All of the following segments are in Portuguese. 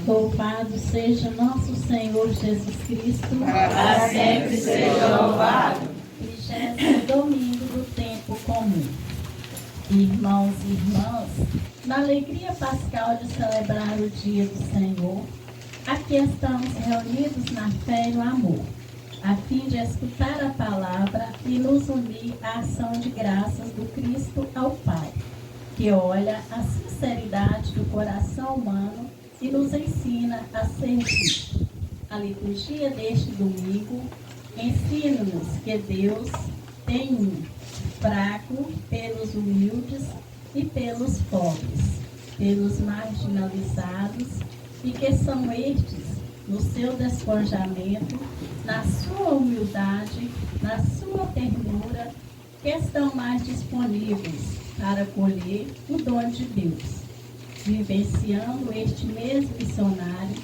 Louvado seja nosso Senhor Jesus Cristo. Para sempre seja louvado. 30º domingo do tempo comum. Irmãos e irmãs, na alegria pascal de celebrar o dia do Senhor, aqui estamos reunidos na fé e no amor, a fim de escutar a palavra e nos unir à ação de graças do Cristo ao Pai, que olha a sinceridade do coração humano e nos ensina a servir. A liturgia deste domingo ensina-nos que Deus tem um fraco pelos humildes e pelos pobres, pelos marginalizados, e que são estes, no seu despojamento, na sua humildade, na sua ternura, que estão mais disponíveis para colher o dom de Deus. Vivenciando este mês missionário,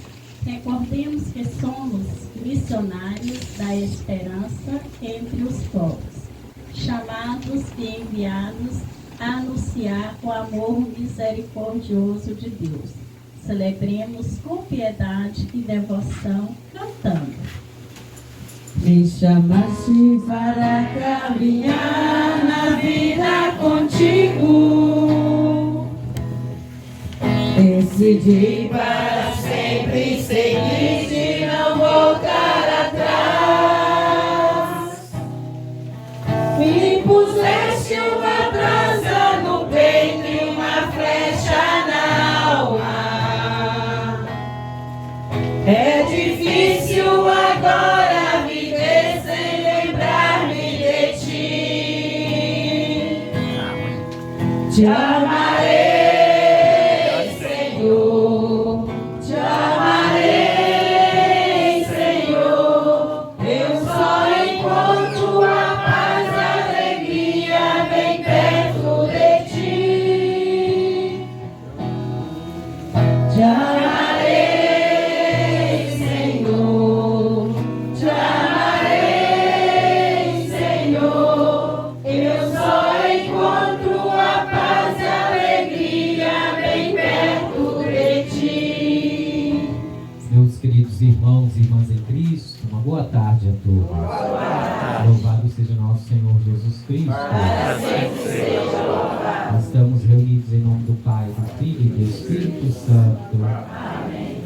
recordemos que somos missionários da esperança entre os povos, chamados e enviados a anunciar o amor misericordioso de Deus. Celebremos com piedade e devoção, cantando. Me chamaste para caminhar na vida contigo. Decidi para sempre seguir-te, não voltar atrás. Me puseste uma brasa no peito e uma flecha na alma. É difícil agora viver sem lembrar-me de ti. Te amarei, Senhor. Te amarei, Senhor. Eu só encontro a paz e a alegria bem perto de ti. Te amarei, Senhor. Te amarei, Senhor. Eu só encontro a paz e a alegria bem perto de ti. Meus queridos irmãos e irmãs em Cristo, uma boa tarde a todos. Louvado seja nosso Senhor Jesus Cristo. Estamos reunidos em nome do Pai, do Filho e do Espírito Santo.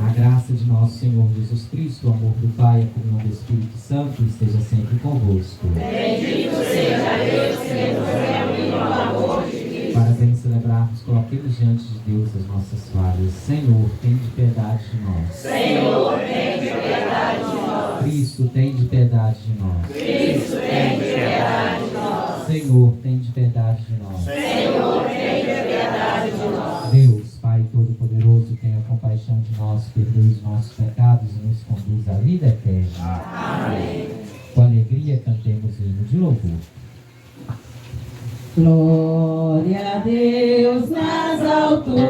A graça de nosso Senhor Jesus Cristo, o amor do Pai e a comunhão do Espírito Santo esteja sempre convosco. Bendito seja Deus que nos reuniu no amor de Cristo. Para bem celebrarmos, coloquemos diante de Deus as nossas falhas. Senhor, tem de piedade de nós. Senhor, tem de piedade de nós. Cristo, tem de piedade de nós. Cristo, tem de piedade de nós. Senhor, tem de piedade de nós. Senhor, tem de piedade de nós. Deus, Pai Todo-Poderoso, tenha compaixão de nós, perdoe os nossos pecados e nos conduz à vida eterna. Amém. Com alegria, cantemos o hino de louvor. Glória a Deus nas alturas.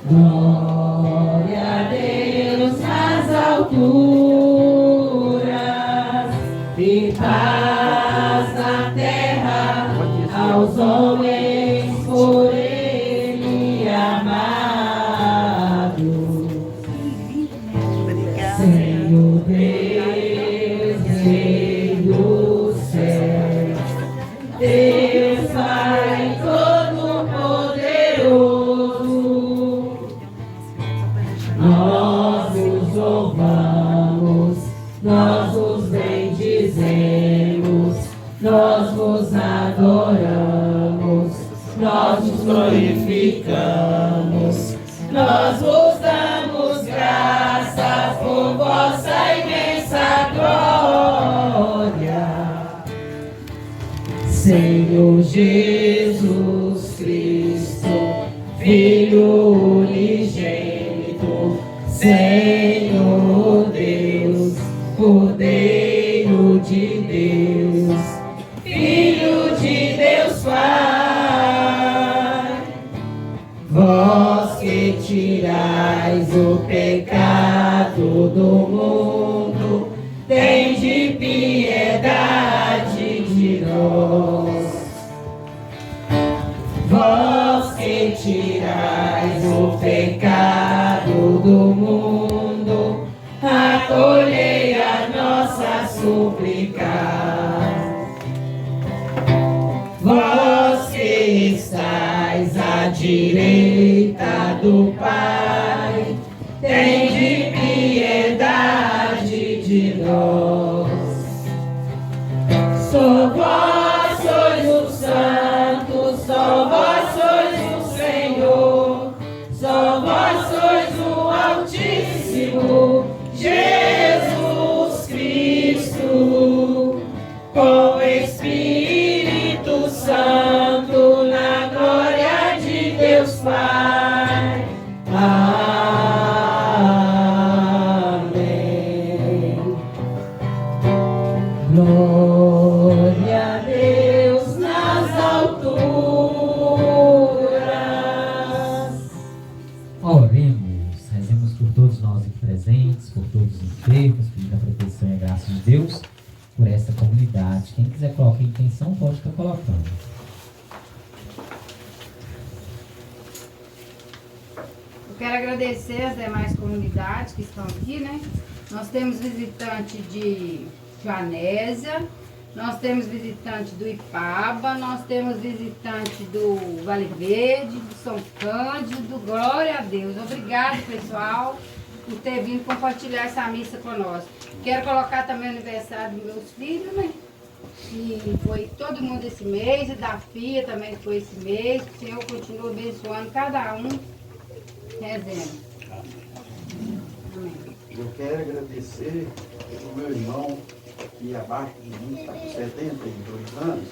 Glória a Deus nas alturas. E paz na terra aos homens por Ele amados. Senhor Deus, Rei do céu, Deus Pai Todo-Poderoso, nós os louvamos, nós os bendizemos, nós vos adoramos, nós os glorificamos, nós vos damos graças por vossa imensa glória. Senhor Jesus Cristo, Filho unigênito, Senhor Deus, Cordeiro de Deus, Filho de Deus Pai, vós que tirais o pecado do mundo, tende piedade de nós. Vós que tirais o pecado do mundo, acolhei a nossa súplica. Vós que estáis à direita do Pai, tende piedade de nós. Só vós sois o Santo, só vós sois o Senhor, só vós sois o Altíssimo, Jesus Cristo, com o Espírito Santo, na glória de Deus Pai. Amém. Glória a Deus nas alturas. Oremos, rezemos por todos nós aqui presentes, por todos os enfermos, pedindo a proteção e a graça de Deus por essa comunidade. Quem quiser colocar intenção pode estar colocando. Eu quero agradecer as demais comunidades que estão aqui, né? Nós temos visitante de Joanésia, nós temos visitante do Ipaba, nós temos visitante do Vale Verde, do São Cândido. Glória a Deus. Obrigado, pessoal, por ter vindo compartilhar essa missa conosco. Quero colocar também o aniversário dos meus filhos, né? Que foi todo mundo esse mês, e da FIA também foi esse mês. Que o Senhor continue abençoando cada um. Rezemos. Amém. Eu quero agradecer ao meu irmão, que abaixo de mim está com 72 anos.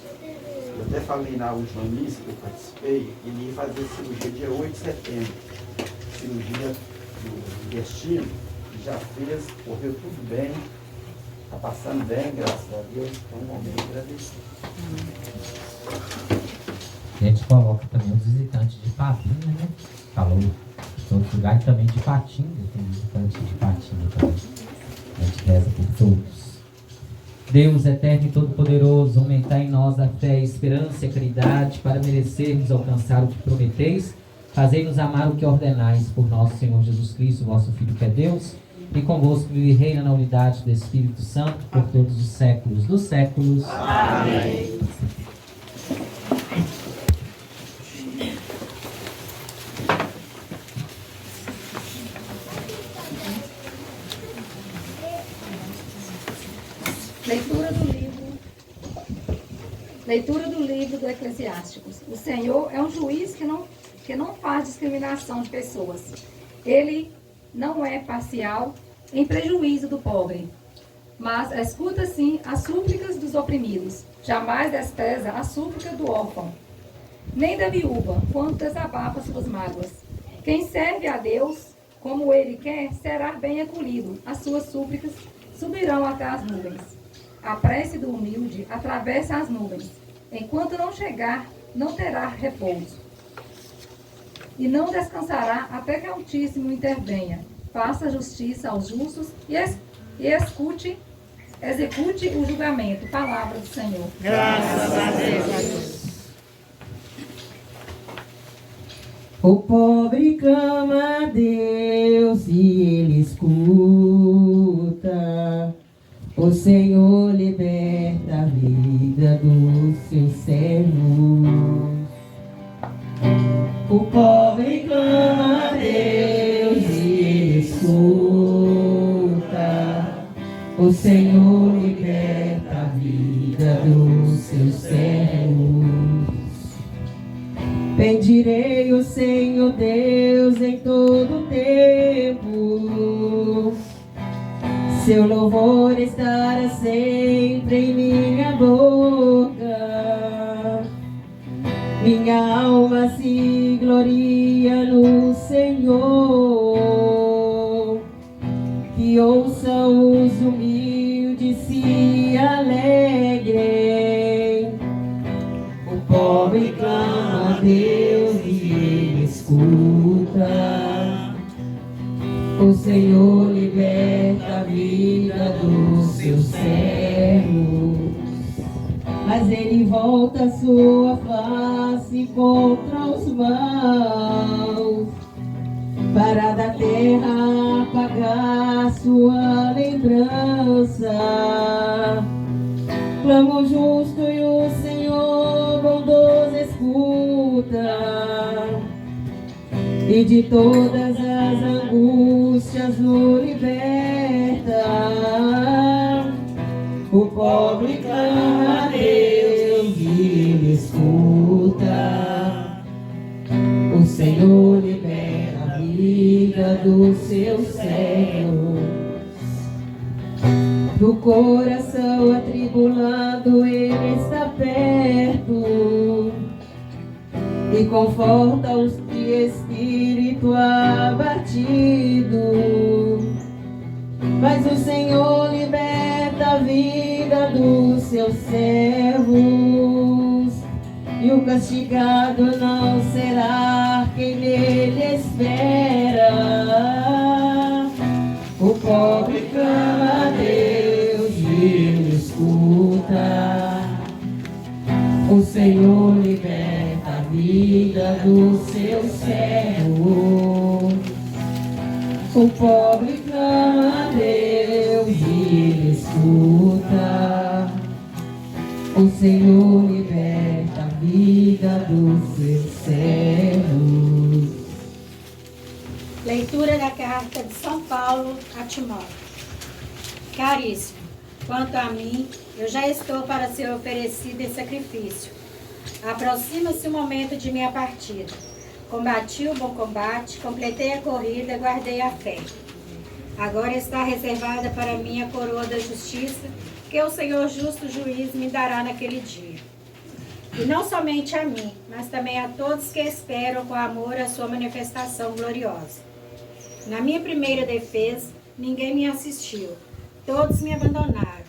Eu até falei na última missa que eu participei, ele ia fazer cirurgia dia 8 de setembro. Cirurgia do intestino, que já fez, correu tudo bem, está passando bem, graças a Deus. Então, um momento agradecer. A gente coloca também os visitantes de Patinga, né? Falou em outros lugares também de Patinga, tem visitantes de Patinga também. A gente reza por todos. Deus eterno e todo-poderoso, aumentai em nós a fé, a esperança e a caridade, para merecermos alcançar o que prometeis. Fazei-nos amar o que ordenais, por nosso Senhor Jesus Cristo, vosso Filho, que é Deus, e convosco vive e reina na unidade do Espírito Santo, por todos os séculos dos séculos. Amém. Leitura do livro do Eclesiásticos. O Senhor é um juiz que não faz discriminação de pessoas. Ele não é parcial em prejuízo do pobre, mas escuta sim as súplicas dos oprimidos. Jamais despreza a súplica do órfão, nem da viúva, quando desabafa suas mágoas. Quem serve a Deus como ele quer, será bem acolhido. As suas súplicas subirão até as nuvens. A prece do humilde atravessa as nuvens. Enquanto não chegar, não terá repouso. E não descansará até que o Altíssimo intervenha. Faça justiça aos justos e execute o julgamento. Palavra do Senhor. Graças a Deus. O pobre clama a Deus e Ele escuta. O Senhor liberta a vida dos seus servos. O pobre clama a Deus e Ele escuta. O Senhor liberta a vida dos seus servos. Bendirei o Senhor Deus em todo tempo. Seu louvor estará sempre em minha boca. Minha alma se gloria no Senhor. Que ouçam os humildes se alegrem. O pobre clama a Deus e Ele escuta. O Senhor liberta a vida dos seus servos, mas Ele volta a sua face contra os mãos, para da terra apagar sua lembrança. Clamo justo e o Senhor bondoso escuta, e de todas as angústias o liberta. O pobre clama a Deus e Ele escuta. O Senhor libera a vida dos seus servos. Do coração atribulado Ele está perto e conforta os de espírito abatido. Mas o Senhor liberta a vida dos seus servos, e o castigado não será quem nele espera. O pobre clama a Deus e Ele escuta. O Senhor liberta a vida dos seus servos. O pobre clama a Deus e Ele escuta. O Senhor liberta a vida dos seus servos. Leitura da carta de São Paulo a Timóteo. Caríssimo, quanto a mim, eu já estou para ser oferecido em sacrifício. Aproxima-se o momento de minha partida. Combati o bom combate, completei a corrida, guardei a fé. Agora está reservada para mim a coroa da justiça, que o Senhor justo juiz me dará naquele dia. E não somente a mim, mas também a todos que esperam com amor a sua manifestação gloriosa. Na minha primeira defesa, ninguém me assistiu. Todos me abandonaram.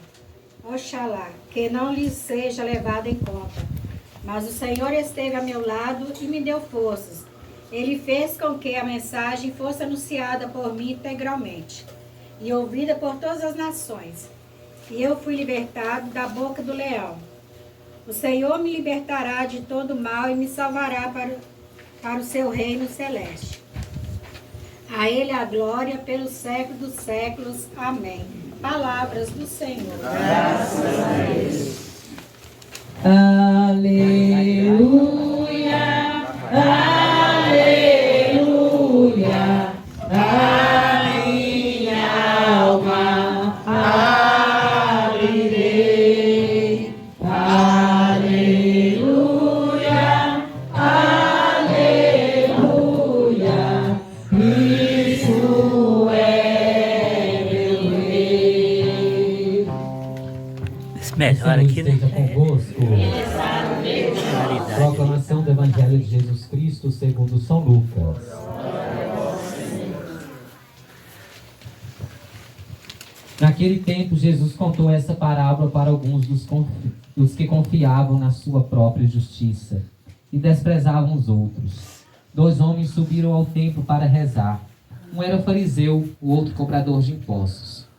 Oxalá, que não lhes seja levado em conta. Mas o Senhor esteve a meu lado e me deu forças. Ele fez com que a mensagem fosse anunciada por mim integralmente e ouvida por todas as nações. E eu fui libertado da boca do leão. O Senhor me libertará de todo mal e me salvará para o seu reino celeste. A Ele a glória pelos séculos dos séculos. Amém. Palavras do Senhor. Graças a Deus. Aleluia, aleluia, a minha alma abrirei. Aleluia, aleluia, isso é meu rei. Melhor aqui, né? Esteja convosco. Proclamação do Evangelho de Jesus Cristo segundo São Lucas. Naquele tempo, Jesus contou essa parábola para alguns dos que confiavam na sua própria justiça e desprezavam os outros. 2 homens subiram ao templo para rezar. Um era fariseu, o outro cobrador de impostos.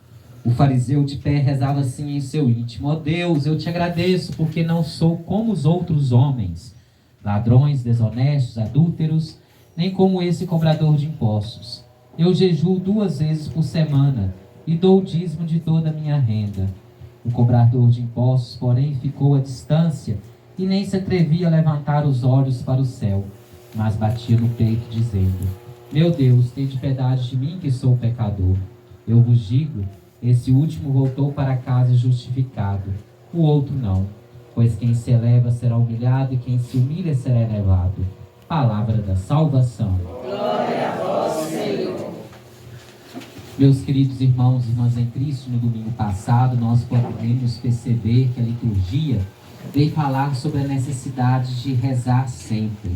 O fariseu de pé rezava assim em seu íntimo: ó Deus, eu te agradeço porque não sou como os outros homens, ladrões, desonestos, adúlteros, nem como esse cobrador de impostos. Eu jejuo 2 vezes por semana e dou o dízimo de toda a minha renda. O cobrador de impostos, porém, ficou à distância e nem se atrevia a levantar os olhos para o céu, mas batia no peito, dizendo: meu Deus, tende piedade de mim, que sou pecador. Eu vos digo, esse último voltou para casa justificado, o outro não. Pois quem se eleva será humilhado e quem se humilha será elevado. Palavra da salvação. Glória a vós, Senhor. Meus queridos irmãos e irmãs em Cristo, no domingo passado nós podemos perceber que a liturgia veio falar sobre a necessidade de rezar sempre.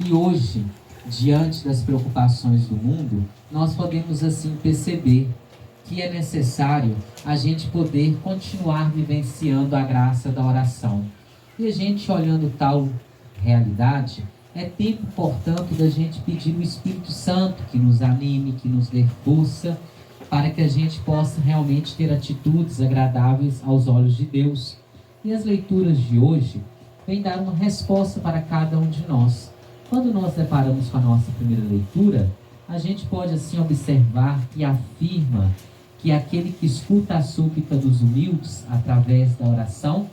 E hoje, diante das preocupações do mundo, nós podemos assim perceber que é necessário a gente poder continuar vivenciando a graça da oração. E a gente olhando tal realidade, é tempo, portanto, da gente pedir o Espírito Santo que nos anime, que nos dê força, para que a gente possa realmente ter atitudes agradáveis aos olhos de Deus. E as leituras de hoje vêm dar uma resposta para cada um de nós. quando nós deparamos com a nossa primeira leitura, a gente pode assim observar que afirma que aquele que escuta a súplica dos humildes através da oração,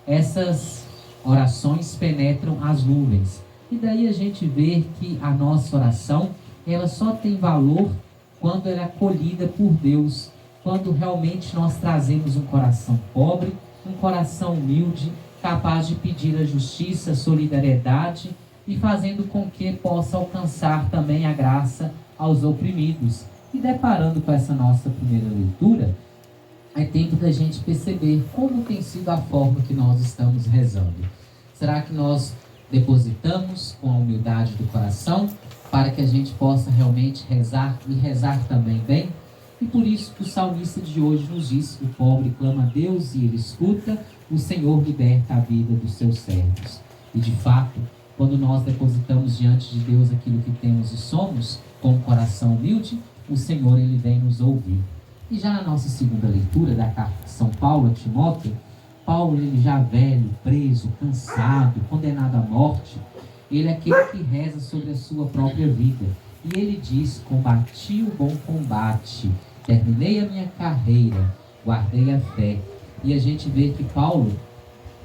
essas orações penetram as nuvens. E daí a gente vê que a nossa oração, ela só tem valor quando ela é acolhida por Deus, quando realmente nós trazemos um coração pobre, um coração humilde, capaz de pedir a justiça, a solidariedade e fazendo com que possa alcançar também a graça aos oprimidos. E deparando com essa nossa primeira leitura, é tempo da gente perceber como tem sido a forma que nós estamos rezando. Será que nós depositamos com a humildade do coração para que a gente possa realmente rezar e rezar também bem? E por isso que o salmista de hoje nos diz: o pobre clama a Deus e ele escuta, o Senhor liberta a vida dos seus servos. E de fato, quando nós depositamos diante de Deus aquilo que temos e somos, com o coração humilde, o Senhor ele vem nos ouvir. E já na nossa segunda leitura da carta de São Paulo a Timóteo, Paulo, ele já velho, preso, cansado, condenado à morte, ele é aquele que reza sobre a sua própria vida. E ele diz: combati o bom combate, terminei a minha carreira, guardei a fé. E a gente vê que Paulo,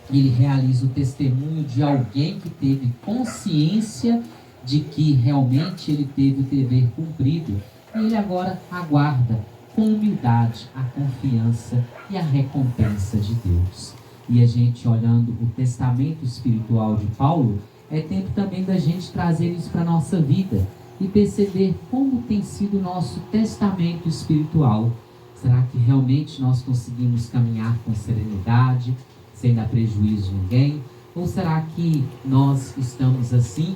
ele realiza o testemunho de alguém que teve consciência de que realmente ele teve o dever cumprido. E ele agora aguarda com humildade a confiança e a recompensa de Deus. E a gente olhando o testamento espiritual de Paulo, é tempo também da gente trazer isso para a nossa vida e perceber como tem sido o nosso testamento espiritual. Será que realmente nós conseguimos caminhar com serenidade, sem dar prejuízo a ninguém? Ou será que nós estamos assim,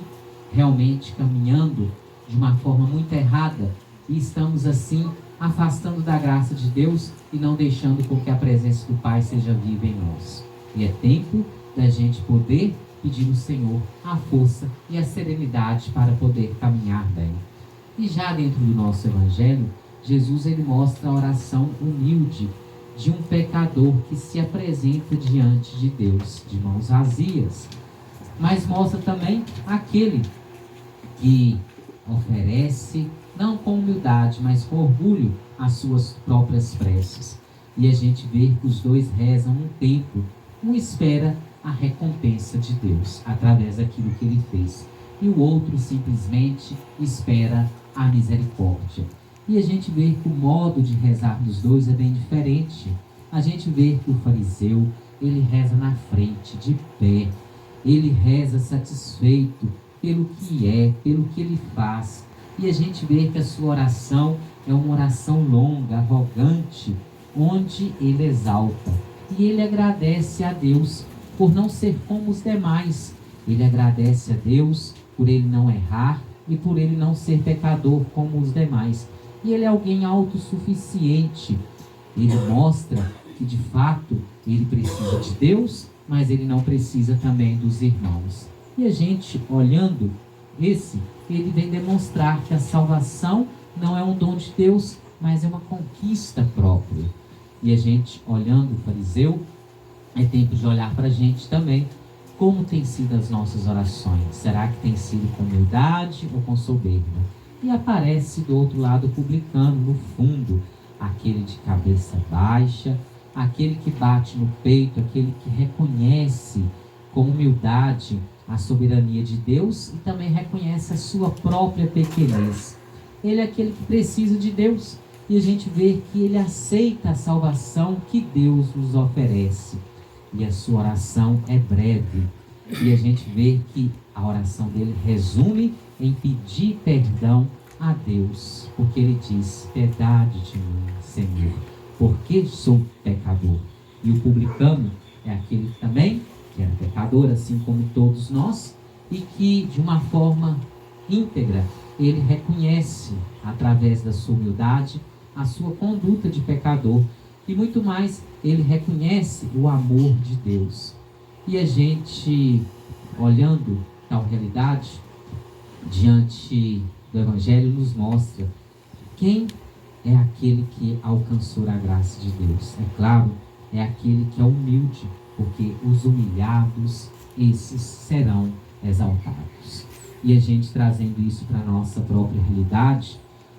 realmente caminhando de uma forma muito errada e estamos assim afastando da graça de Deus e não deixando com que a presença do Pai seja viva em nós? E é tempo da gente poder pedir ao Senhor a força e a serenidade para poder caminhar bem. E já dentro do nosso Evangelho, Jesus ele mostra a oração humilde de um pecador que se apresenta diante de Deus de mãos vazias, mas mostra também aquele que oferece, não com humildade, mas com orgulho, as suas próprias preces. E a gente vê que os dois rezam um tempo, um espera a recompensa de Deus através daquilo que ele fez, e o outro simplesmente espera a misericórdia. E a gente vê que o modo de rezar dos dois é bem diferente. A gente vê que o fariseu, ele reza na frente, de pé, ele reza satisfeito pelo que é, pelo que ele faz. E a gente vê que a sua oração é uma oração longa, arrogante, onde ele exalta. E ele agradece a Deus por não ser como os demais. Ele agradece a Deus por ele não errar e por ele não ser pecador como os demais. E ele é alguém autossuficiente. Ele mostra que de fato ele precisa de Deus, mas ele não precisa também dos irmãos. E a gente olhando ele vem demonstrar que a salvação não é um dom de Deus, mas é uma conquista própria. E a gente olhando o fariseu, é tempo de olhar para a gente também. Como tem sido as nossas orações? Será que tem sido com humildade ou com soberba? E aparece do outro lado o publicano, no fundo, aquele de cabeça baixa, aquele que bate no peito, aquele que reconhece com humildade a soberania de Deus e também reconhece a sua própria pequenez. Ele é aquele que precisa de Deus, e a gente vê que ele aceita a salvação que Deus nos oferece. E a sua oração é breve. E a gente vê que a oração dele resume em pedir perdão a Deus. Porque ele diz: piedade de mim, Senhor, porque sou pecador. E o publicano é aquele que também que era pecador, assim como todos nós, e que de uma forma íntegra ele reconhece, através da sua humildade, a sua conduta de pecador. E muito mais, ele reconhece o amor de Deus. E a gente, olhando tal realidade, diante do Evangelho, nos mostra quem é aquele que alcançou a graça de Deus. É claro, é aquele que é humilde, porque os humilhados, esses serão exaltados. E a gente trazendo isso para a nossa própria realidade,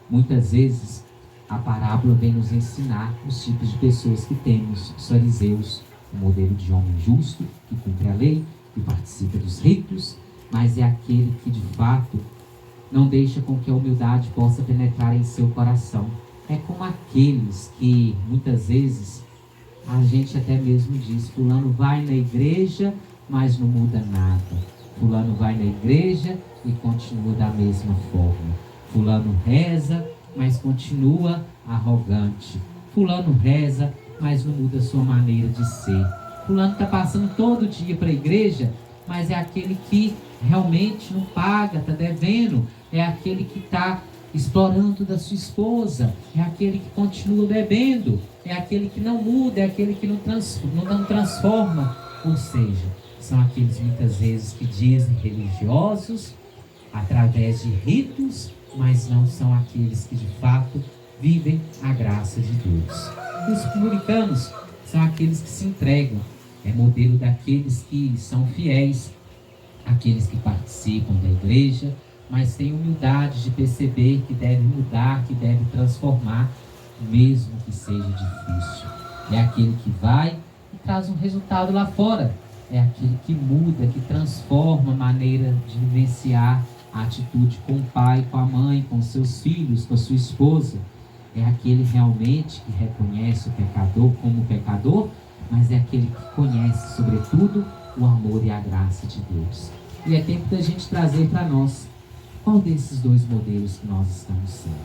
muitas vezes a parábola vem nos ensinar os tipos de pessoas que temos. Os fariseus, o modelo de homem justo, que cumpre a lei, que participa dos ritos, mas é aquele que de fato não deixa com que a humildade possa penetrar em seu coração. É como aqueles que muitas vezes a gente até mesmo diz: fulano vai na igreja, mas não muda nada. Fulano vai na igreja e continua da mesma forma. Fulano reza, mas continua arrogante. Fulano reza, mas não muda a sua maneira de ser. Fulano está passando todo dia para a igreja, mas é aquele que realmente não paga, está devendo. É aquele que está explorando da sua esposa. É aquele que continua bebendo. É aquele que não muda, é aquele que não transforma. Ou seja, são aqueles muitas vezes que dizem religiosos através de ritos, mas não são aqueles que de fato vivem a graça de Deus. Os publicanos são aqueles que se entregam, é modelo daqueles que são fiéis, aqueles que participam da igreja, mas têm humildade de perceber que deve mudar, que deve transformar, mesmo que seja difícil. É aquele que vai e traz um resultado lá fora. É aquele que muda, que transforma a maneira de vivenciar a atitude com o pai, com a mãe, com seus filhos, com a sua esposa. É aquele realmente que reconhece o pecador como pecador, mas é aquele que conhece, sobretudo, o amor e a graça de Deus. E é tempo da gente trazer para nós qual desses dois modelos que nós estamos sendo.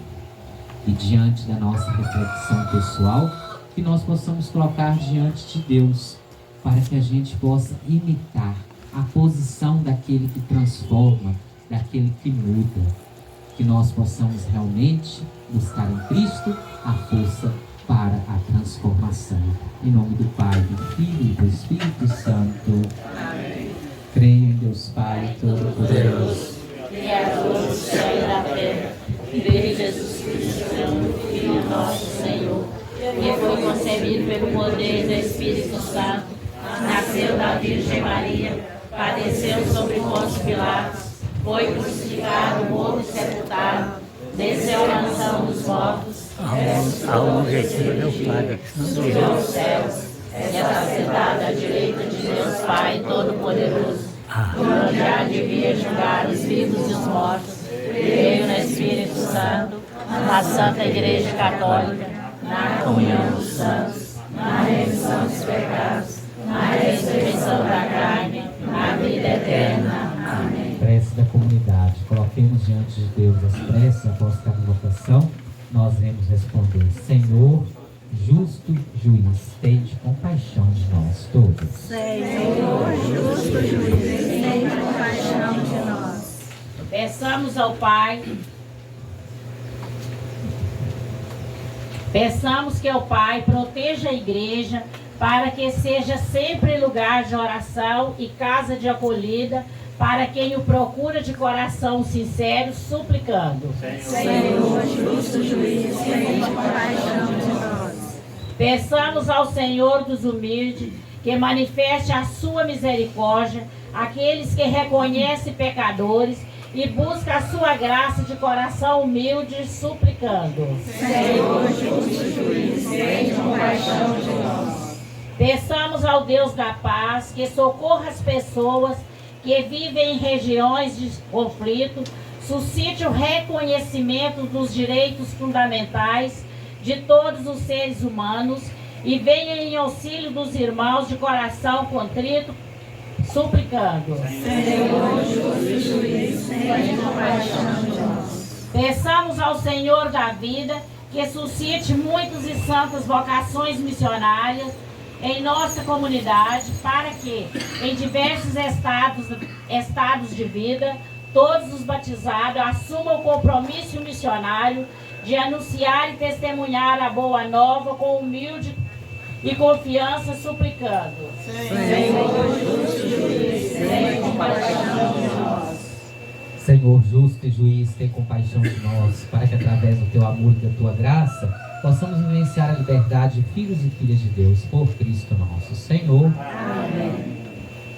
E diante da nossa reflexão pessoal, que nós possamos colocar diante de Deus, para que a gente possa imitar a posição daquele que transforma, daquele que muda. Que nós possamos realmente buscar em Cristo a força para a transformação. Em nome do Pai, do Filho e do Espírito Santo. Amém. Creio em Deus Pai Todo-Poderoso, Criador do céu e da terra, e de Jesus Cristo, seu Filho nosso Senhor, que foi concebido pelo poder do Espírito Santo, nasceu da Virgem Maria, padeceu sobre Pôncio Pilatos, foi crucificado, morto e sepultado, desceu à mansão dos mortos, ressuscitou, meu Pai, subiu aos céus, está sentado à direita de Deus Pai Todo-Poderoso, onde há de vir julgar os vivos e os mortos. Creio no Espírito Santo, na Santa Igreja Católica, na comunhão dos santos, na remissão dos pecados, na ressurreição da carne, na vida eterna. Amém. Prece da comunidade. Coloquemos diante de Deus as preces após cada votação. Nós iremos responder: Senhor, justo juiz, tende compaixão de nós todos. Senhor, justo juiz, tende compaixão de nós. Peçamos ao Pai. Peçamos que o Pai proteja a igreja para que seja sempre lugar de oração e casa de acolhida para quem o procura de coração sincero, suplicando. Senhor, justo juiz, tende compaixão de nós. Peçamos ao Senhor dos humildes que manifeste a sua misericórdia àqueles que reconhecem pecadores e busca a sua graça de coração humilde, suplicando. Senhor, justo juiz, tende compaixão de nós. Peçamos ao Deus da paz que socorra as pessoas que vivem em regiões de conflito, suscite o reconhecimento dos direitos fundamentais de todos os seres humanos e venha em auxílio dos irmãos de coração contrito, suplicando. Senhor, justo juiz, tende compaixão de nós. Peçamos ao Senhor da vida que suscite muitas e santas vocações missionárias em nossa comunidade, para que, em diversos estados de vida, todos os batizados assumam o compromisso missionário de anunciar e testemunhar a boa nova com humilde e confiança, suplicando. Senhor, justo juiz, tenha compaixão de nós. Senhor justo e juiz, tem compaixão de nós, para que através do teu amor e da tua graça possamos vivenciar a liberdade de filhos e filhas de Deus por Cristo nosso Senhor. Amém.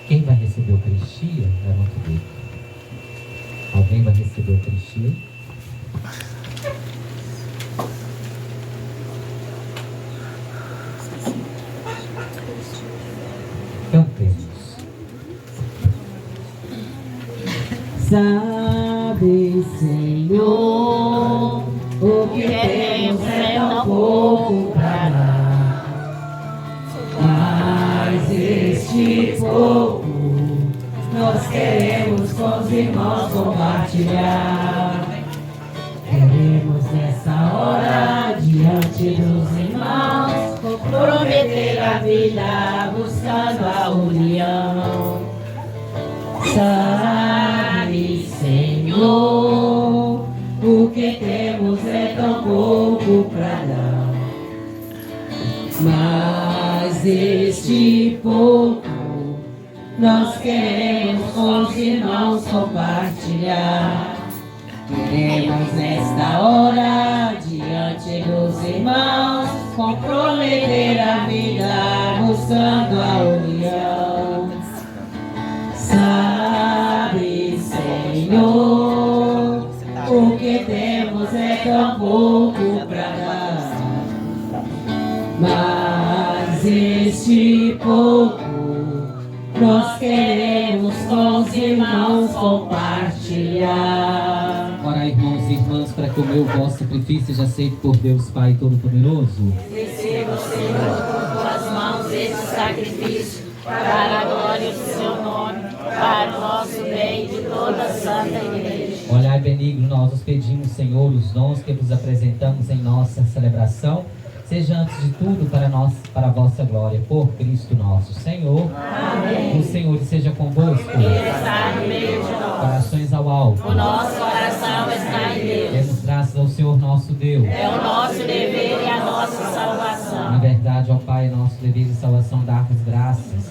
Quem vai receber a Eucaristia, levanta o dedo. Alguém vai receber a Eucaristia? Cantemos. Sabe, Senhor, o que temos é tão pouco pra dar, mas este pouco nós queremos com os irmãos compartilhar. Queremos nessa hora, diante dos irmãos, comprometer a vida, buscando a união. Sabe, Senhor, o que temos é tão pouco pra dar, mas este pouco nós queremos com os irmãos compartilhar. Queremos nesta hora, diante dos irmãos, comprometer a vida, buscando a união. Sabe, Senhor, o que temos é tão pouco pra dar, mas este pouco nós queremos com os irmãos compartilhar. Ora, irmãos e irmãs, para que o meu vosso sacrifício seja aceito por Deus Pai Todo-Poderoso. Receba, Senhor, com tuas mãos esse sacrifício, para a glória do seu nome, para o nosso bem e de toda a Santa Igreja. Olhai benigno, nós os pedimos, Senhor, os dons que vos apresentamos em nossa celebração, seja antes de tudo para a vossa glória, por Cristo nosso Senhor. Amém. O Senhor esteja convosco. Ele está no meio de nós. Corações ao alto. O nosso coração está em Deus. Demos graças ao Senhor nosso Deus. É o nosso dever e a nossa salvação. Na verdade, ó Pai, é nosso dever e salvação dar-vos graças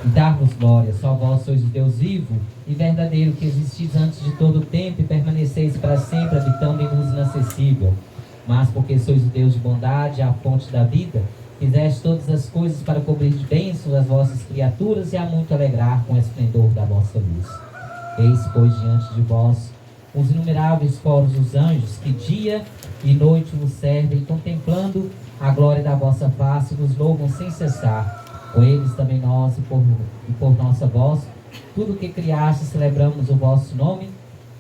e dar-vos glória. Só vós sois o Deus vivo e verdadeiro, que existis antes de todo o tempo e permaneceis para sempre, habitando em luz inacessível. Mas porque sois o Deus de bondade, a fonte da vida, fizeste todas as coisas para cobrir de bênçãos as vossas criaturas e a muito alegrar com o esplendor da vossa luz. Eis, pois, diante de vós os inumeráveis coros dos anjos, que dia e noite vos servem, contemplando a glória da vossa face, vos louvam sem cessar. Com eles também nós, e por nossa voz, tudo o que criaste, celebramos o vosso nome,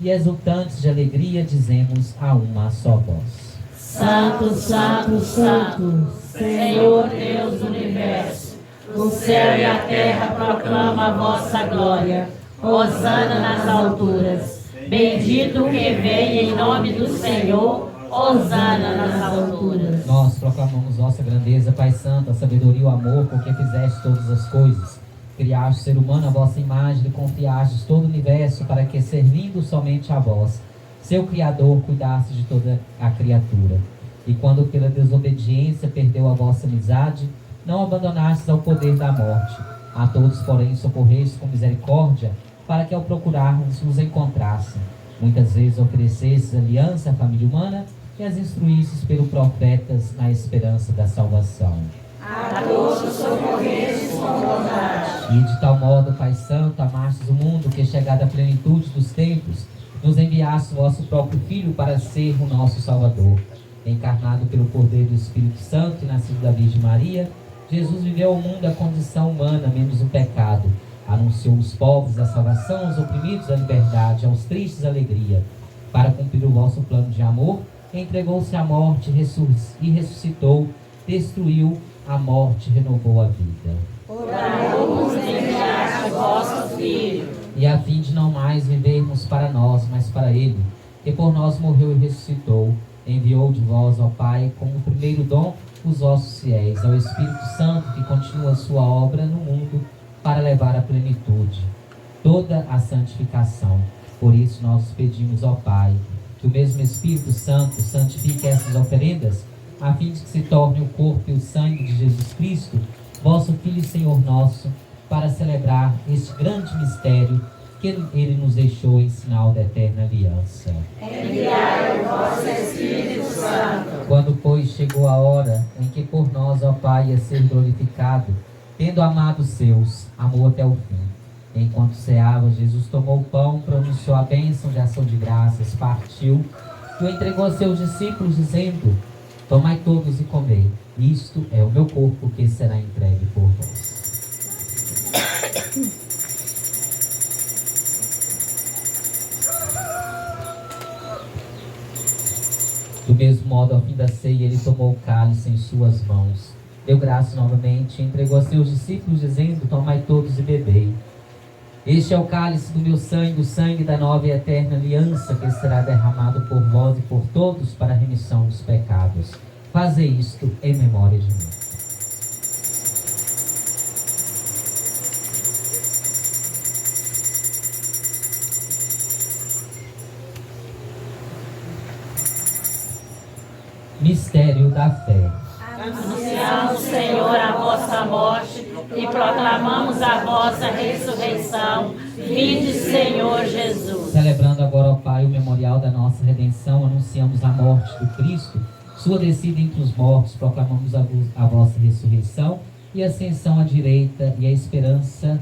e exultantes de alegria dizemos a uma só voz: Santo, Santo, Santo, Senhor Deus do Universo, o céu e a terra proclamam a vossa glória. Hosana nas alturas. Bendito que vem em nome do Senhor. Hosana nas alturas. Nós proclamamos vossa grandeza, Pai Santo, a sabedoria e o amor com que fizeste todas as coisas. Criaste o ser humano à vossa imagem e confiastes todo o universo para que, servindo somente a vós, seu Criador, cuidasse de toda a criatura. E quando pela desobediência perdeu a vossa amizade, não abandonastes ao poder da morte. A todos, porém, socorrestes com misericórdia, para que ao procurarmos vos encontrassem. Muitas vezes oferecestes aliança à família humana e as instruístes pelos profetas na esperança da salvação. A todos socorrestes com bondade. E de tal modo, Pai Santo, amastes o mundo que, chegada à plenitude dos tempos, nos enviaste o vosso próprio Filho para ser o nosso Salvador. Encarnado pelo poder do Espírito Santo e nascido da Virgem Maria, Jesus viveu ao mundo a condição humana, menos o pecado. Anunciou aos povos a salvação, aos oprimidos a liberdade, aos tristes a alegria. Para cumprir o vosso plano de amor, entregou-se à morte e ressuscitou, destruiu a morte, renovou a vida. Por amor nos enviaste vosso Filho. E a fim de não mais vivermos para nós, mas para Ele, que por nós morreu e ressuscitou, enviou de vós, ó Pai, como primeiro dom, os vossos fiéis, ao Espírito Santo, que continua a sua obra no mundo, para levar à plenitude toda a santificação. Por isso nós pedimos, ó Pai, que o mesmo Espírito Santo santifique essas oferendas, a fim de que se torne o corpo e o sangue de Jesus Cristo, vosso Filho e Senhor nosso, para celebrar este grande mistério que Ele nos deixou em sinal da eterna aliança. Enviai o vosso Espírito Santo. Quando, pois, chegou a hora em que por nós, ó Pai, ia ser glorificado, tendo amado os seus, amou até o fim. Enquanto ceava, Jesus tomou o pão, pronunciou a bênção de ação de graças, partiu e o entregou aos seus discípulos, dizendo: tomai todos e comei, isto é o meu corpo que será entregue por vós. Do mesmo modo, ao fim da ceia, ele tomou o cálice em suas mãos, deu graças novamente e entregou a seus discípulos, dizendo: tomai todos e bebei. Este é o cálice do meu sangue, o sangue da nova e eterna aliança, que será derramado por vós e por todos para a remissão dos pecados. Fazei isto em memória de mim. Mistério da fé. Anunciamos, Senhor, a vossa morte e proclamamos a vossa ressurreição. Vinde, Senhor Jesus. Celebrando agora, ó Pai, o memorial da nossa redenção, anunciamos a morte do Cristo, sua descida entre os mortos, proclamamos a vossa ressurreição e ascensão à direita e a esperança,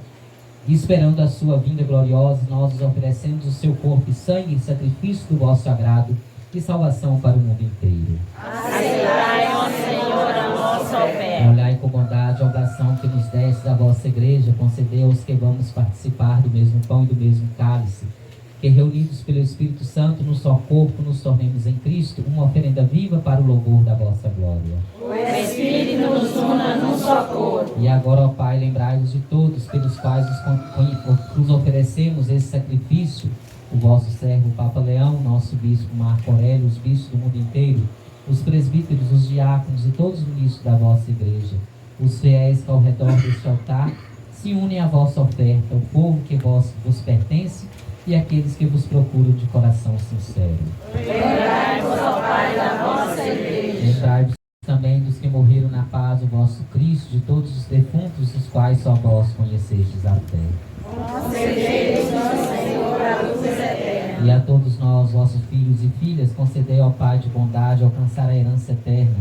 e esperando a sua vinda gloriosa, nós os oferecemos o seu corpo e sangue, sacrifício do vosso agrado e salvação para o mundo inteiro. Aceitai, ó Senhor, a nossa oferta. Olhai com bondade a oração que nos destes da vossa igreja, concedei aos que vamos participar do mesmo pão e do mesmo cálice, que reunidos pelo Espírito Santo no só corpo nos tornemos em Cristo uma oferenda viva para o louvor da vossa glória. O Espírito nos una num só corpo. E agora, ó Pai, lembrai-vos de todos pelos quais nos oferecemos esse sacrifício, o vosso servo Papa Leão, nosso bispo Marco Aurélio, os bispos do mundo inteiro, os presbíteros, os diáconos e todos os ministros da vossa igreja, os fiéis que ao redor deste altar se unem à vossa oferta, o povo que vos pertence e aqueles que vos procuram de coração sincero. Lembrai-vos, ó Pai, da vossa igreja. Lembrai-vos também dos que morreram na paz do vosso Cristo, de todos os defuntos, os quais só vós conhecestes a fé. Concedei-nos, Senhor, a luz eterna. E a todos nós, vossos filhos e filhas, concedei ao Pai de bondade alcançar a herança eterna,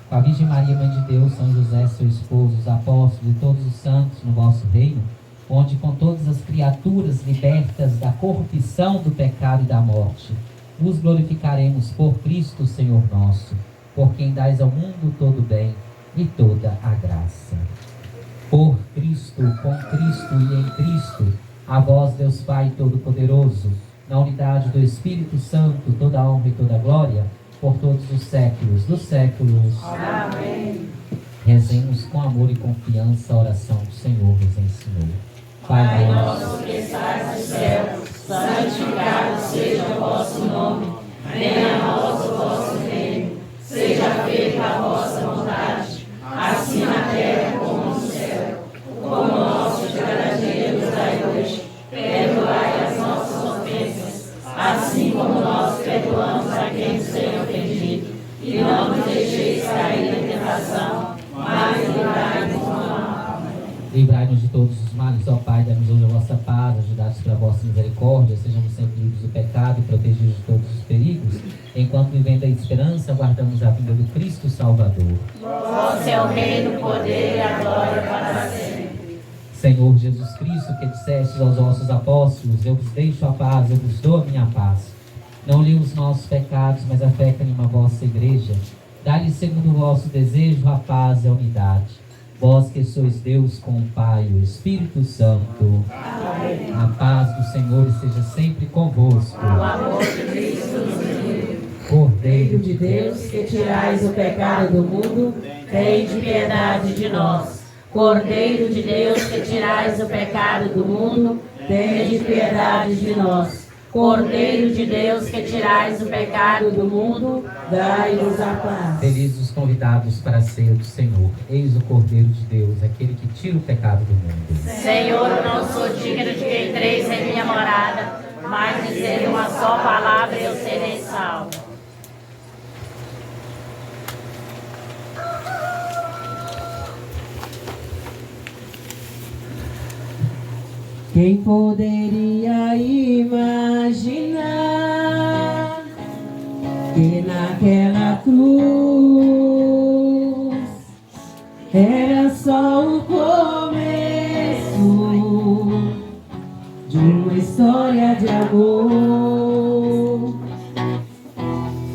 com a Virgem Maria, Mãe de Deus, São José, seu esposo, os apóstolos e todos os santos no vosso reino, onde com todas as criaturas libertas da corrupção, do pecado e da morte, vos glorificaremos por Cristo, Senhor nosso, por quem dais ao mundo todo o bem e toda a graça. Por Cristo, com Cristo e em Cristo, a vós, Deus Pai Todo-Poderoso, na unidade do Espírito Santo, toda a honra e toda a glória, por todos os séculos dos séculos. Amém. Rezemos com amor e confiança a oração que o Senhor nos ensinou. Pai nosso que estás no céu, santificado seja o vosso nome. Venha a nós o vosso reino. Seja feita a vossa vontade, assim na terra como no céu. O pão nosso de cada dia nos dai hoje. Perdoai as nossas ofensas, assim como nós perdoamos a quem nos tem ofendido. E não nos deixeis cair na tentação, mas livrai-nos do mal. Livrai-nos de todos os males, ó Pai, dai-nos hoje a vossa paz, ajudai-nos pela vossa misericórdia, sejamos sempre livres do pecado e protegidos de todos os perigos, enquanto vivendo a esperança, aguardamos a vinda do Cristo Salvador. Vosso é o reino, o poder e a glória para sempre. Senhor Jesus Cristo, que dissestes aos vossos apóstolos: eu vos deixo a paz, eu vos dou a minha paz. Não li os nossos pecados, mas a fé que anima a vossa igreja. Dá-lhe segundo o vosso desejo a paz e a unidade. Vós que sois Deus com o Pai e o Espírito Santo. Amém. A paz do Senhor esteja sempre convosco. O amor de Cristo nos livre. Cordeiro de Deus, que tirais o pecado do mundo, tende piedade de nós. Cordeiro de Deus, que tirais o pecado do mundo, tende piedade de nós. Cordeiro de Deus, que tirais o pecado do mundo, dai-nos a paz. Felizes os convidados para a ceia do Senhor. Eis o Cordeiro de Deus, aquele que tira o pecado do mundo. Senhor, eu não sou digno de que entreis em minha morada, mas dizer uma só palavra e eu serei salvo. Quem poderia imaginar que naquela cruz era só o começo de amor.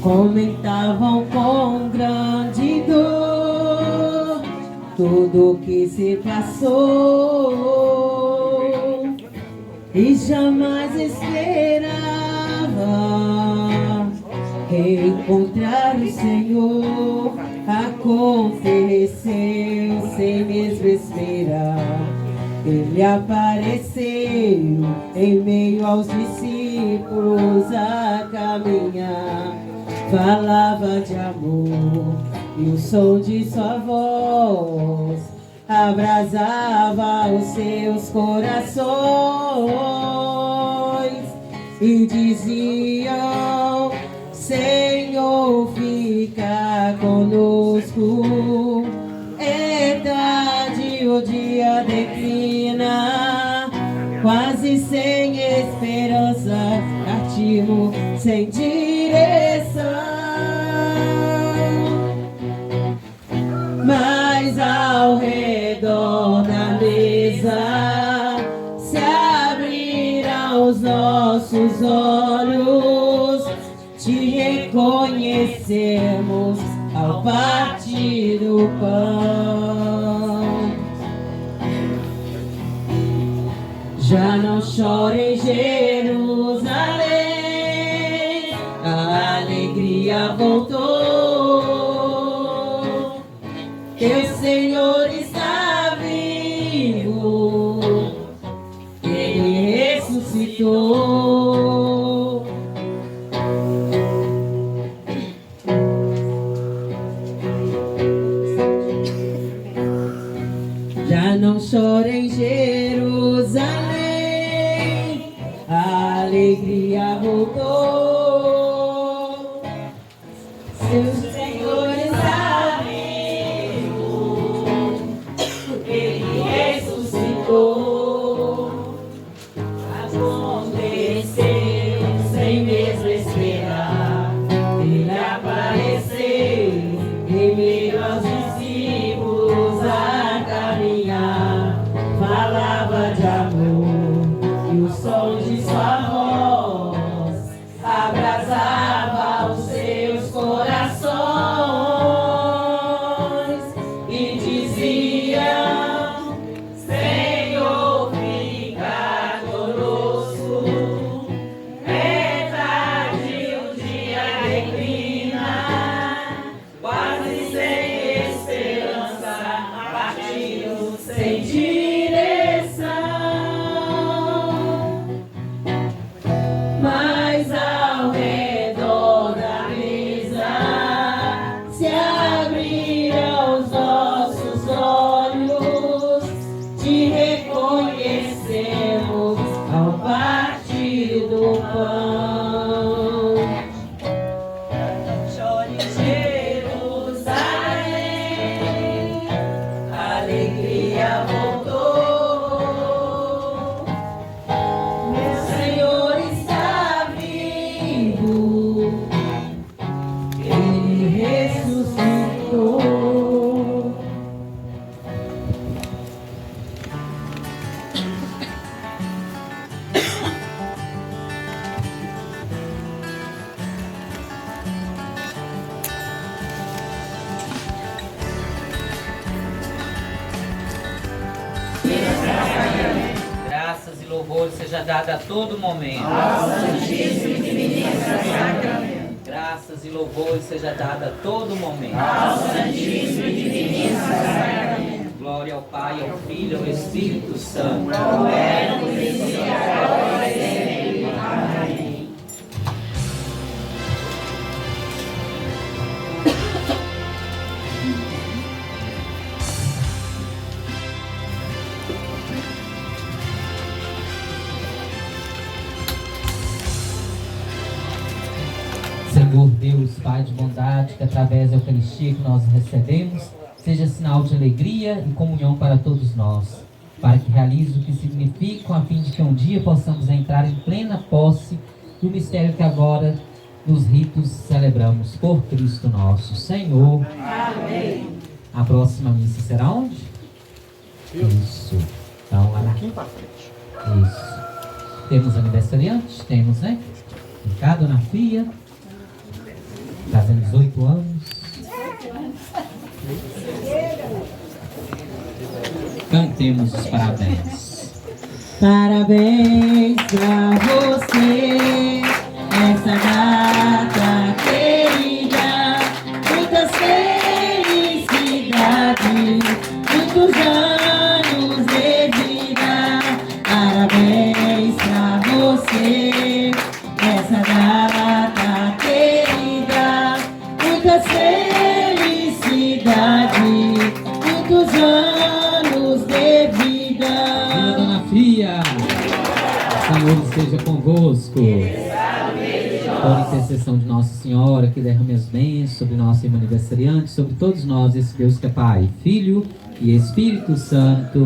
Comentavam com grande dor tudo que se passou, e jamais esperava reencontrar o Senhor. Aconteceu sem mesmo esperar. Ele apareceu em meio aos discípulos a caminhar. Falava de amor e o som de sua voz abrasava os seus corações, e diziam: Senhor, fica conosco. É tarde, o dia declina, quase sem esperança, partimos sem direção. Mas ao redor da mesa se abriram os nossos olhos, te reconhecemos ao partir do pão. Já não chora em Jerusalém, a alegria voltou. Teu Senhor está vivo, Ele ressuscitou. Já não chora em Jerusalém, a alegria voltou. Seu Senhor está vivo, Ele ressuscitou. Aconteceu sem mesmo esperar. Ele apareceu em meio aos discípulos a caminhar. Falava de amor e o som de sua voz abrasava os seus corações, e diziam: Senhor, fica conosco. É tarde, o dia declina, quase sem esperança, partimos sem direção. Mas ao redor da mesa se abriram os nossos olhos, te reconhecemos ao partir do pão. Chore em Jerusalém, a alegria voltou. Meu Senhor está vivo, Ele ressuscitou. Graças e louvor seja dada a todo momento. Graças e louvor seja dada a todo momento. Glória ao Pai, ao Filho e ao Espírito Santo. Amém. Senhor Deus, Pai de bondade, que através da Eucaristia que nós recebemos, seja sinal de alegria e comunhão para todos nós, para que realize o que significa, a fim de que um dia possamos entrar em plena posse do mistério que agora nos ritos celebramos por Cristo nosso Senhor. Amém. A próxima missa será onde? Isso. Então, lá na... Aqui para frente. Isso. Temos aniversariante? Temos, né? Ricardo, Dona Fia, fazendo 18 anos. Cantemos os parabéns. Parabéns pra você, essa data querida, muitas felicidades, muitos anos de vida. Parabéns pra você, essa data querida, muitas felicidades, muitos anos de vida. Viva Dona Fia! O Senhor esteja convosco. Por intercessão de Nossa Senhora, que derrame as bênçãos sobre nosso irmão aniversariante, sobre todos nós, esse Deus que é Pai, Filho e Espírito Santo.